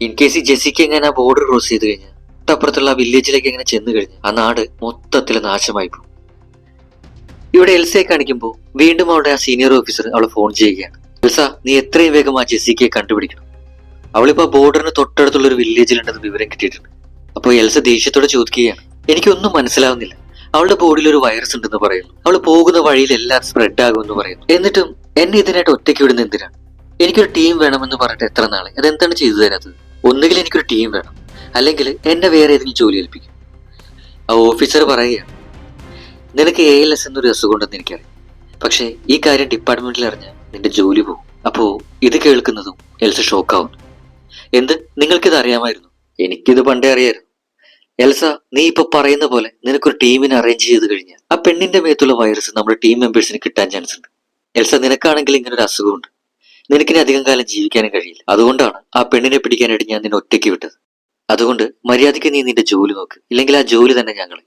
ഇൻ കേസ് ഈ ജെസിക്ക എങ്ങനെ ആ ബോർഡർ ക്രോസ് ചെയ്ത് കഴിഞ്ഞാൽ തൊട്ടപ്പുറത്തുള്ള ആ വില്ലേജിലേക്ക് എങ്ങനെ ചെന്ന് കഴിഞ്ഞാൽ ആ നാട് മൊത്തത്തിൽ നാശമായി പോകും. ഇവിടെ എൽസയെ കാണിക്കുമ്പോൾ വീണ്ടും അവളുടെ ആ സീനിയർ ഓഫീസർ അവളെ ഫോൺ ചെയ്യുകയാണ്. എൽസ, നീ എത്രയും വേഗം ആ ജെസിക്കയെ കണ്ടുപിടിക്കണം. അവളിപ്പോ ബോർഡറിന് തൊട്ടടുത്തുള്ള ഒരു വില്ലേജിലുണ്ടെന്ന് വിവരം കിട്ടിയിട്ടുണ്ട്. അപ്പോൾ എൽസ ദേഷ്യത്തോടെ ചോദിക്കുകയാണ്, എനിക്കൊന്നും മനസ്സിലാവുന്നില്ല. അവളുടെ ബോഡിയിൽ ഒരു വൈറസ് ഉണ്ടെന്ന് പറയുന്നു. അവൾ പോകുന്ന വഴിയിൽ എല്ലാം സ്പ്രെഡ് ആകുമെന്ന് പറയുന്നു. എന്നിട്ടും എന്നെ ഇതിനായിട്ട് ഒറ്റയ്ക്ക് വിടുന്ന എന്തിനാണ്? എനിക്കൊരു ടീം വേണമെന്ന് പറഞ്ഞിട്ട് എത്ര നാളെ അതെന്താണ് ചെയ്തു തരാത്തത്? ഒന്നുകിൽ എനിക്കൊരു ടീം വേണം, അല്ലെങ്കിൽ എന്നെ വേറെ ഏതെങ്കിലും ജോലി ഏൽപ്പിക്കും. ആ ഓഫീസർ പറയുകയാണ്, നിനക്ക് ALS എന്നൊരു അസുഖം ഉണ്ടെന്ന് എനിക്കറിയാം. പക്ഷേ ഈ കാര്യം ഡിപ്പാർട്ട്മെന്റിൽ അറിഞ്ഞാൽ നിന്റെ ജോലി പോകും. അപ്പോ ഇത് കേൾക്കുന്നതും എൽസ ഷോക്കാവുന്നു. എന്ത്, നിങ്ങൾക്കിത് അറിയാമായിരുന്നു? എനിക്കിത് പണ്ടേ അറിയായിരുന്നു. എൽസ, നീ ഇപ്പൊ പറയുന്ന പോലെ നിനക്കൊരു ടീമിനെ അറേഞ്ച് ചെയ്ത് കഴിഞ്ഞാൽ ആ പെണ്ണിന്റെ മേത്തുള്ള വൈറസ് നമ്മുടെ ടീം മെമ്പേഴ്സിന് കിട്ടാൻ ചാൻസ് ഉണ്ട്. എൽസ, നിനക്കാണെങ്കിൽ ഇങ്ങനെ ഒരു അസുഖമുണ്ട്. നിനക്കിനി അധികം കാലം ജീവിക്കാനും കഴിയില്ല. അതുകൊണ്ടാണ് ആ പെണ്ണിനെ പിടിക്കാനായിട്ട് ഞാൻ നിന്നെ ഒറ്റയ്ക്ക് വിട്ടത്. അതുകൊണ്ട് മര്യാദയ്ക്ക് നീ നിന്റെ ജോലി നോക്ക്, ഇല്ലെങ്കിൽ ആ ജോലി തന്നെ ഞങ്ങൾ.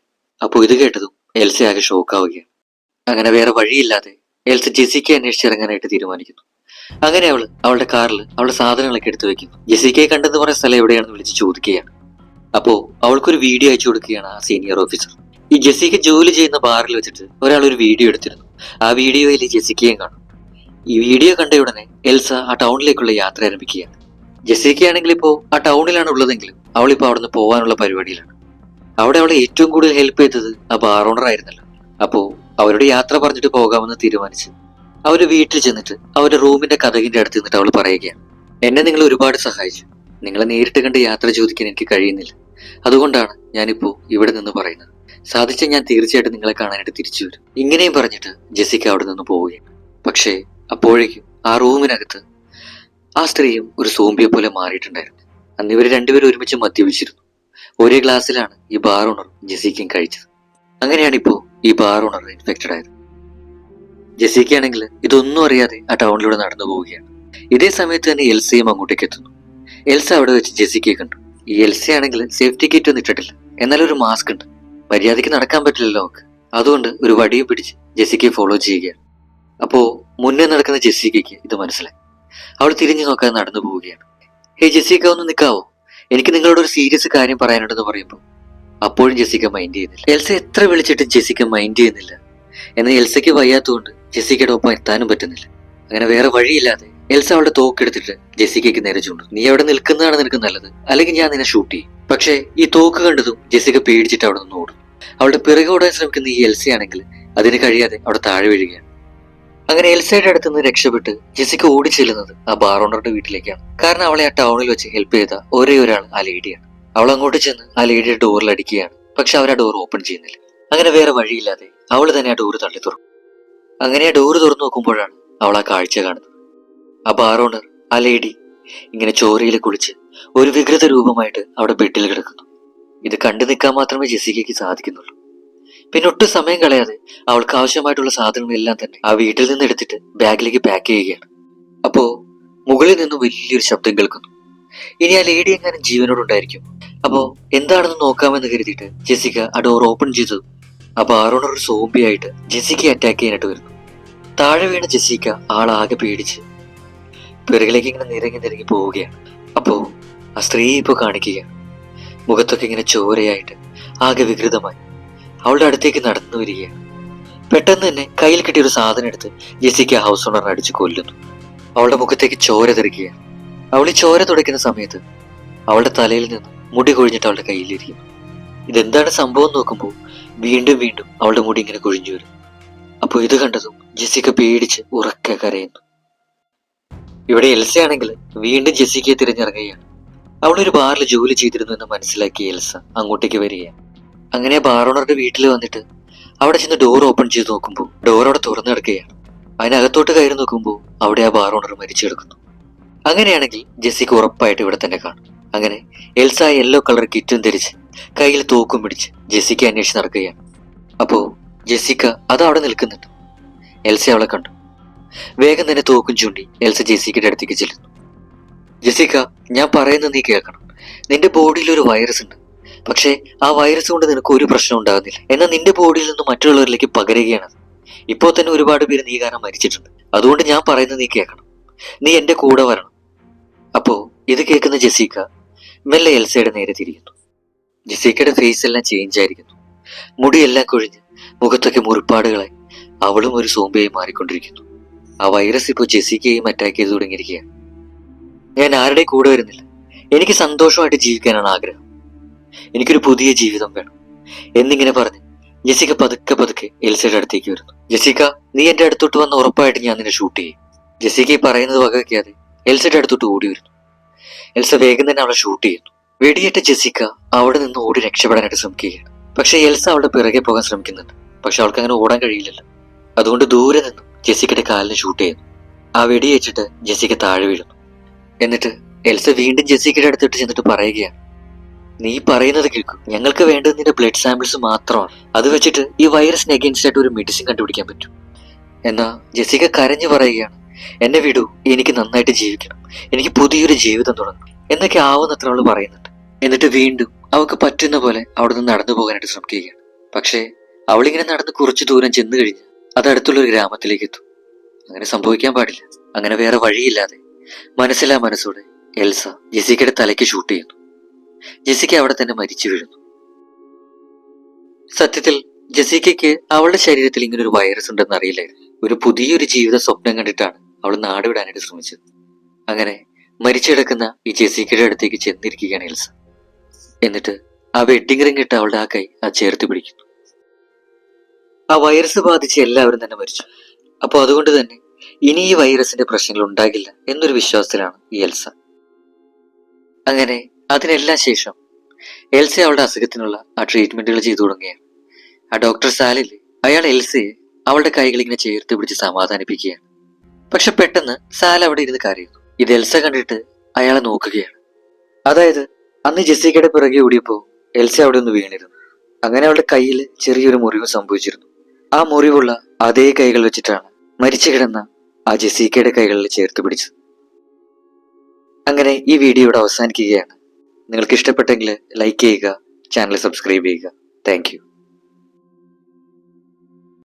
അപ്പോൾ ഇത് കേട്ടതും എൽസ ആകെ ഷോക്കാവുകയാണ്. അങ്ങനെ വേറെ വഴിയില്ലാതെ എൽസ ജെസിക്കയെ അന്വേഷിച്ചിറങ്ങാനായിട്ട് തീരുമാനിക്കുന്നു. അങ്ങനെ അവളുടെ കാറിൽ അവളുടെ സാധനങ്ങളൊക്കെ എടുത്തു വെക്കുന്നു. ജെസിക്കയെ കണ്ടെന്ന് പറയുന്ന സ്ഥലം എവിടെയാണെന്ന് വിളിച്ച് ചോദിക്കുകയാണ്. അപ്പോ അവൾക്കൊരു വീഡിയോ അയച്ചു കൊടുക്കുകയാണ് ആ സീനിയർ ഓഫീസർ. ഈ ജെസിക്ക ജോലി ചെയ്യുന്ന ബാറിൽ വെച്ചിട്ട് ഒരാൾ ഒരു വീഡിയോ എടുത്തിരുന്നു. ആ വീഡിയോയിൽ ജെസിക്കയും കാണും. ഈ വീഡിയോ കണ്ട ഉടനെ എൽസ ആ ടൗണിലേക്കുള്ള യാത്ര ആരംഭിക്കുകയാണ്. ജെസിക്ക ആണെങ്കിൽ ഇപ്പോ ആ ടൗണിലാണ് ഉള്ളതെങ്കിലും അവളിപ്പോ അവിടെ നിന്ന് പോകാനുള്ള പരിപാടിയിലാണ്. അവിടെ അവളെ ഏറ്റവും കൂടുതൽ ഹെൽപ്പ് ചെയ്തത് ആ ബാർ ഓണർ ആയിരുന്നല്ലോ. അപ്പോ അവരുടെ യാത്ര പറഞ്ഞിട്ട് പോകാമെന്ന് തീരുമാനിച്ച് അവര് വീട്ടിൽ ചെന്നിട്ട് അവരുടെ റൂമിന്റെ കതകിന്റെ അടുത്ത് നിന്നിട്ട് അവൾ പറയുകയാണ്, എന്നെ നിങ്ങൾ ഒരുപാട് സഹായിച്ചു. നിങ്ങളെ നേരിട്ട് കണ്ട് യാത്ര ചോദിക്കാൻ എനിക്ക് കഴിയുന്നില്ല. അതുകൊണ്ടാണ് ഞാനിപ്പോ ഇവിടെ നിന്ന് പറയുന്നത്. സാധിച്ച ഞാൻ തീർച്ചയായിട്ടും നിങ്ങളെ കാണാനായിട്ട് തിരിച്ചു വരും. ഇങ്ങനെയും പറഞ്ഞിട്ട് ജെസിക്ക അവിടെ നിന്ന് പോവുകയാണ്. പക്ഷേ അപ്പോഴേക്കും ആ റൂമിനകത്ത് ആ സ്ത്രീയും ഒരു സോംബിയെ പോലെ മാറിയിട്ടുണ്ടായിരുന്നു. അന്ന് ഇവർ രണ്ടുപേരും ഒരുമിച്ച് മദ്യപിച്ചിരുന്നു. ഒരേ ഗ്ലാസ്സിലാണ് ഈ ബാർ ഓണർ ജെസിക്കയും കഴിച്ചത്. അങ്ങനെയാണിപ്പോ ഈ ബാർ ഓണർ ഇൻഫെക്റ്റഡ് ആയത്. ജെസിക്ക ആണെങ്കിൽ ഇതൊന്നും അറിയാതെ ആ ടൗണിലൂടെ നടന്നു പോവുകയാണ്. ഇതേ സമയത്ത് തന്നെ എൽസയും അങ്ങോട്ടേക്ക് എത്തുന്നു. എൽസ അവിടെ വെച്ച് ജെസിക്കയെ കണ്ടു. ഈ എൽസ ആണെങ്കിൽ സേഫ്റ്റി കിറ്റ് ഒന്നും ഇട്ടിട്ടില്ല, എന്നാലും ഒരു മാസ്ക് ഉണ്ട്. മര്യാദയ്ക്ക് നടക്കാൻ പറ്റില്ലല്ലോ അവൾക്ക്. അതുകൊണ്ട് ഒരു വടിയും പിടിച്ച് ജെസിക്കയെ ഫോളോ ചെയ്യുകയാണ്. അപ്പോ മുന്നേ നടക്കുന്ന ജെസിക്കയ്ക്ക് ഇത് മനസ്സിലായി. അവൾ തിരിഞ്ഞു നോക്കാതെ നടന്നു പോവുകയാണ്. ഹേ ജെസിക്ക, ഒന്ന് നിൽക്കാവോ? എനിക്ക് നിങ്ങളോട് ഒരു സീരിയസ് കാര്യം പറയാനുണ്ടെന്ന് പറയുമ്പോൾ അപ്പോഴും ജെസിക്ക മൈൻഡ് ചെയ്യുന്നില്ല. എൽസ എത്ര വിളിച്ചിട്ടും ജെസിക്ക മൈൻഡ് ചെയ്യുന്നില്ല. എന്നാൽ എൽസയ്ക്ക് വയ്യാത്തതുകൊണ്ട് ജെസിക്കയുടെ ഒപ്പം എത്താനും പറ്റുന്നില്ല. അങ്ങനെ വേറെ വഴിയില്ലാതെ എൽസ അവളുടെ തോക്കെടുത്തിട്ട് ജെസിക്കയ്ക്ക് നേരെ ചൂണ്ടു. നീ അവിടെ നിൽക്കുന്നതാണ് നിനക്ക് നല്ലത്, അല്ലെങ്കിൽ ഞാൻ നിന്നെ ഷൂട്ട് ചെയ്യും. പക്ഷേ ഈ തോക്ക് കണ്ടതും ജെസിക്ക പേടിച്ചിട്ട് അവിടെ നിന്ന് ഓടും. അവളുടെ പിറകെ ഓടാൻ ശ്രമിക്കുന്ന ഈ എൽസയാണെങ്കിൽ അതിന് കഴിയാതെ അവിടെ താഴെ വീഴുകയാണ്. അങ്ങനെ എൽസയുടെ അടുത്ത് നിന്ന് രക്ഷപ്പെട്ട് ജെസിക്ക ഓടി ചെല്ലുന്നത് ആ ബാർ ഓണറുടെ വീട്ടിലേക്കാണ്. കാരണം അവളെ ആ ടൗണിൽ വെച്ച് ഹെൽപ്പ് ചെയ്ത ഒരേ ഒരാൾ ആ ലേഡിയാണ്. അവൾ അങ്ങോട്ട് ചെന്ന് ആ ലേഡിയുടെ ഡോറിൽ അടിക്കുകയാണ്. പക്ഷെ അവർ ആ ഡോർ ഓപ്പൺ ചെയ്യുന്നില്ല. അങ്ങനെ വേറെ വഴിയില്ലാതെ അവൾ തന്നെ ആ ഡോറ് തള്ളി തുറക്കും. അങ്ങനെ ആ ഡോറ് തുറന്നു നോക്കുമ്പോഴാണ് അവൾ ആ കാഴ്ച കാണുന്നത്. ആ ബാർ ഓണർ, ആ ലേഡി ഇങ്ങനെ ചോരയിൽ കുളിച്ച് ഒരു വികൃത രൂപമായിട്ട് അവിടെ ബെഡിൽ കിടക്കുന്നു. ഇത് കണ്ടു നിൽക്കാൻ മാത്രമേ ജെസിക്കയ്ക്ക് സാധിക്കുന്നുള്ളൂ. പിന്നെ ഒട്ടും സമയം കളയാതെ അവൾക്ക് ആവശ്യമായിട്ടുള്ള സാധനങ്ങളെല്ലാം തന്നെ ആ വീട്ടിൽ നിന്ന് എടുത്തിട്ട് ബാഗിലേക്ക് പാക്ക് ചെയ്യുകയാണ്. അപ്പോ മുകളിൽ നിന്ന് വലിയൊരു ശബ്ദം കേൾക്കുന്നു. ഇനി ആ ലേഡി എങ്ങാനും ജീവനോടുണ്ടായിരിക്കും. അപ്പോ എന്താണെന്ന് നോക്കാമെന്ന് കരുതിയിട്ട് ജെസിക്ക ആ ഡോർ ഓപ്പൺ ചെയ്തു. ആ ബാർ ഓണർ ഒരു സോംബിയായിട്ട് ജെസിക്കയെ അറ്റാക്ക് ചെയ്യാനായിട്ട് വരുന്നു. താഴെ വീണ ജെസിക്ക ആളാകെ പേടിച്ച് പിറകിലേക്ക് ഇങ്ങനെ നിരങ്ങി പോവുകയാണ്. അപ്പോ ആ സ്ത്രീ ഇപ്പൊ കാണിക്കുകയാണ്. മുഖത്തൊക്കെ ഇങ്ങനെ ചോരയായിട്ട് ആകെ വികൃതമായി അവളുടെ അടുത്തേക്ക് നടന്നു വരികയാണ്. പെട്ടെന്ന് തന്നെ കയ്യിൽ കിട്ടിയ ഒരു സാധനം എടുത്ത് ജെസിക്ക ഹൗസ് ഓണറിനെ അടിച്ച് കൊല്ലുന്നു. അവളുടെ മുഖത്തേക്ക് ചോര തെറിക്കുകയാണ്. അവൾ ഈ ചോര തുടയ്ക്കുന്ന സമയത്ത് അവളുടെ തലയിൽ നിന്ന് മുടി കൊഴിഞ്ഞിട്ട് അവളുടെ കയ്യിലിരിക്കുന്നു. ഇതെന്താണ് സംഭവം നോക്കുമ്പോൾ വീണ്ടും വീണ്ടും അവളുടെ മുടി ഇങ്ങനെ കൊഴിഞ്ഞു വരും. അപ്പോൾ ഇത് കണ്ടതും ജെസിക്ക പേടിച്ച് ഉറക്കെ കരയുന്നു. ഇവിടെ എൽസയാണെങ്കിൽ വീണ്ടും ജെസിക്കയെ തിരഞ്ഞിറങ്ങുകയാണ്. അവളൊരു ബാറിൽ ജോലി ചെയ്തിരുന്നു എന്ന് മനസ്സിലാക്കിയ എൽസ അങ്ങോട്ടേക്ക് വരികയാണ്. അങ്ങനെ ബാർ ഓണറുടെ വീട്ടിൽ വന്നിട്ട് അവിടെ ചെന്ന് ഡോർ ഓപ്പൺ ചെയ്ത് നോക്കുമ്പോൾ ഡോർ അവിടെ തുറന്നു കിടക്കുകയാണ്. അതിനകത്തോട്ട് കയറി നോക്കുമ്പോൾ അവിടെ ആ ബാർ ഓണർ മരിച്ചു കിടക്കുന്നു. അങ്ങനെയാണെങ്കിൽ ജെസ്സിക്ക് ഉറപ്പായിട്ട് ഇവിടെ തന്നെ കാണും. അങ്ങനെ എൽസ യെല്ലോ കളർ കിറ്റും ധരിച്ച് കയ്യിൽ തോക്കും പിടിച്ച് ജെസ്സിക്ക് അന്വേഷിച്ച് നടക്കുകയാണ്. അപ്പോ ജെസ്സിക്ക അത് അവിടെ നിൽക്കുന്നുണ്ട്. എൽസ അവളെ കണ്ടു. വേഗം തന്നെ തോക്കും ചൂണ്ടി എൽസ ജെസ്സിക്കയുടെ അടുത്തേക്ക് ചെല്ലുന്നു. ജെസ്സിക്ക, ഞാൻ പറയുന്നത് നീ കേൾക്കണം. നിന്റെ ബോഡിയിൽ ഒരു വൈറസ് ഉണ്ട്. പക്ഷേ ആ വൈറസ് കൊണ്ട് നിനക്ക് ഒരു പ്രശ്നം ഉണ്ടാകുന്നില്ല. എന്നാൽ നിന്റെ ബോഡിയിൽ നിന്ന് മറ്റുള്ളവരിലേക്ക് പകരുകയാണ്. ഇപ്പോൾ തന്നെ ഒരുപാട് പേര് നീ കാരണം മരിച്ചിട്ടുണ്ട്. അതുകൊണ്ട് ഞാൻ പറയുന്നത് നീ കേൾക്കണം. നീ എന്റെ കൂടെ വരണം. അപ്പോ ഇത് കേൾക്കുന്ന ജെസ്സിക്ക മെല്ലെ എൽസയുടെ നേരെ തിരിയുന്നു. ജെസ്സിക്കയുടെ ഫേസ് എല്ലാം ചേഞ്ച് ആയിരിക്കുന്നു. മുടിയെല്ലാം കൊഴിഞ്ഞ് മുഖത്തൊക്കെ മുറിപ്പാടുകളായി അവളും ഒരു സോംബിയായി മാറിക്കൊണ്ടിരിക്കുന്നു. ആ വൈറസ് ഇപ്പോൾ ജെസ്സിക്കയും അറ്റാക്ക് ചെയ്ത് തുടങ്ങിയിരിക്കുകയാണ്. ഞാൻ ആരുടെ കൂടെ വരുന്നില്ല. എനിക്ക് സന്തോഷമായിട്ട് ജീവിക്കാനാണ് ആഗ്രഹം. എനിക്കൊരു പുതിയ ജീവിതം വേണം എന്നിങ്ങനെ പറഞ്ഞ് ജെസ്സിക്ക പതുക്കെ പതുക്കെ എൽസയുടെ അടുത്തേക്ക് വരുന്നു. ജെസ്സിക്ക, നീ എന്റെ അടുത്തോട്ട് വന്ന് ഉറപ്പായിട്ട് ഞാൻ നിന്നെ ഷൂട്ട് ചെയ്യും. ജെസ്സിക്ക ഈ പറയുന്നത് വകവയ്ക്കാതെ എൽസയുടെ അടുത്തോട്ട് ഓടി വരുന്നു. എൽസ വേഗം തന്നെ അവളെ ഷൂട്ട് ചെയ്യുന്നു. വെടിയേറ്റ ജെസ്സിക്ക അവിടെ നിന്ന് ഓടി രക്ഷപ്പെടാനായിട്ട് ശ്രമിക്കുകയാണ്. പക്ഷെ എൽസ അവളുടെ പിറകെ പോകാൻ ശ്രമിക്കുന്നുണ്ട്. പക്ഷെ അവൾക്ക് അങ്ങനെ ഓടാൻ കഴിയില്ലല്ലോ. അതുകൊണ്ട് ദൂരെ നിന്നും ജെസ്സിക്കയുടെ കാലിന് ഷൂട്ട് ചെയ്യുന്നു. ആ വെടിയേച്ചിട്ട് ജെസ്സിക്ക താഴെ വീഴുന്നു. എന്നിട്ട് എൽസ വീണ്ടും ജെസ്സിക്കയുടെ അടുത്തിട്ട് ചെന്നിട്ട് പറയുകയാണ്, നീ പറയുന്നത് കേൾക്കും. ഞങ്ങൾക്ക് വേണ്ടത് നിന്റെ ബ്ലഡ് സാമ്പിൾസ് മാത്രമാണ്. അത് വെച്ചിട്ട് ഈ വൈറസിന് അഗേൻസ്റ്റ് ആയിട്ട് ഒരു മെഡിസിൻ കണ്ടുപിടിക്കാൻ പറ്റും. എന്നാ ജെസ്സിക്ക കരഞ്ഞു പറയുകയാണ്, എന്നെ വിടൂ, എനിക്ക് നന്നായിട്ട് ജീവിക്കണം, എനിക്ക് പുതിയൊരു ജീവിതം തുടങ്ങണം എന്നൊക്കെ ആവുന്നത്ര അവള് പറയുന്നുണ്ട്. എന്നിട്ട് വീണ്ടും അവൾക്ക് പറ്റുന്ന പോലെ അവിടെ നിന്ന് നടന്നു പോകാനായിട്ട് ശ്രമിക്കുകയാണ്. പക്ഷേ അവളിങ്ങനെ നടന്ന് കുറച്ചു ദൂരം ചെന്നു കഴിഞ്ഞ് അത് അടുത്തുള്ള ഒരു ഗ്രാമത്തിലേക്ക് എത്തും. അങ്ങനെ സംഭവിക്കാൻ പാടില്ല. അങ്ങനെ വേറെ വഴിയില്ലാതെ മനസ്സിലാ മനസ്സോടെ എൽസ ജെസ്സിക്കയുടെ തലയ്ക്ക് ഷൂട്ട് ചെയ്യുന്നു. ജെസ്സിക്ക അവിടെ തന്നെ മരിച്ചു വീഴുന്നു. സത്യത്തിൽ ജെസ്സിക്കയ്ക്ക് അവളുടെ ശരീരത്തിൽ ഇങ്ങനെ ഒരു വൈറസ് ഉണ്ടെന്ന് അറിയില്ലായിരുന്നു. ഒരു പുതിയൊരു ജീവിത സ്വപ്നം കണ്ടിട്ടാണ് അവൾ നാടുവിടാനായിട്ട് ശ്രമിച്ചത്. അങ്ങനെ മരിച്ചു കിടക്കുന്ന ഈ ജെസ്സിക്കയുടെ അടുത്തേക്ക് ചെന്നിരിക്കുകയാണ് എൽസ. എന്നിട്ട് ആ വെഡ്ഡിംഗ് റിംഗ് ഇട്ട് അവളുടെ ആ കൈ ചേർത്ത് പിടിക്കുന്നു. ആ വൈറസ് ബാധിച്ച് എല്ലാവരും തന്നെ മരിച്ചു. അപ്പോൾ അതുകൊണ്ട് തന്നെ ഇനി ഈ വൈറസിന്റെ പ്രശ്നങ്ങൾ ഉണ്ടാകില്ല എന്നൊരു വിശ്വാസത്തിലാണ് ഈ എൽസ. അങ്ങനെ അതിനെല്ലാം ശേഷം എൽസ അവളുടെ അസുഖത്തിനുള്ള ആ ട്രീറ്റ്മെന്റുകൾ ചെയ്തു തുടങ്ങുകയാണ്. ആ ഡോക്ടർ സാലില്ലേ, അയാൾ എൽസയെ അവളുടെ കൈകൾ ഇങ്ങനെ ചേർത്ത് പിടിച്ച് സമാധാനിപ്പിക്കുകയാണ്. പക്ഷെ പെട്ടെന്ന് സാൽ അവിടെ ഇരുന്ന് കരയുന്നു. ഇത് എൽസ കണ്ടിട്ട് അയാളെ നോക്കുകയാണ്. അതായത് അന്ന് ജെസ്സിക്കയുടെ പിറകെ ഓടിയപ്പോ എൽസ അവിടെ ഒന്ന് വീണിരുന്നു. അങ്ങനെ അവളുടെ കയ്യിൽ ചെറിയൊരു മുറിവ് സംഭവിച്ചിരുന്നു. ആ മുറിവുള്ള അതേ കൈകൾ വെച്ചിട്ടാണ് മരിച്ചു കിടന്ന ആ ജെസ്സിക്കയുടെ കൈകളിൽ ചേർത്ത് പിടിച്ചത്. അങ്ങനെ ഈ വീഡിയോ ഇവിടെ അവസാനിക്കുകയാണ്. നിങ്ങൾക്ക് ഇഷ്ടപ്പെട്ടെങ്കിൽ ലൈക്ക് ചെയ്യുക, ചാനൽ സബ്സ്ക്രൈബ് ചെയ്യുക. Thank you.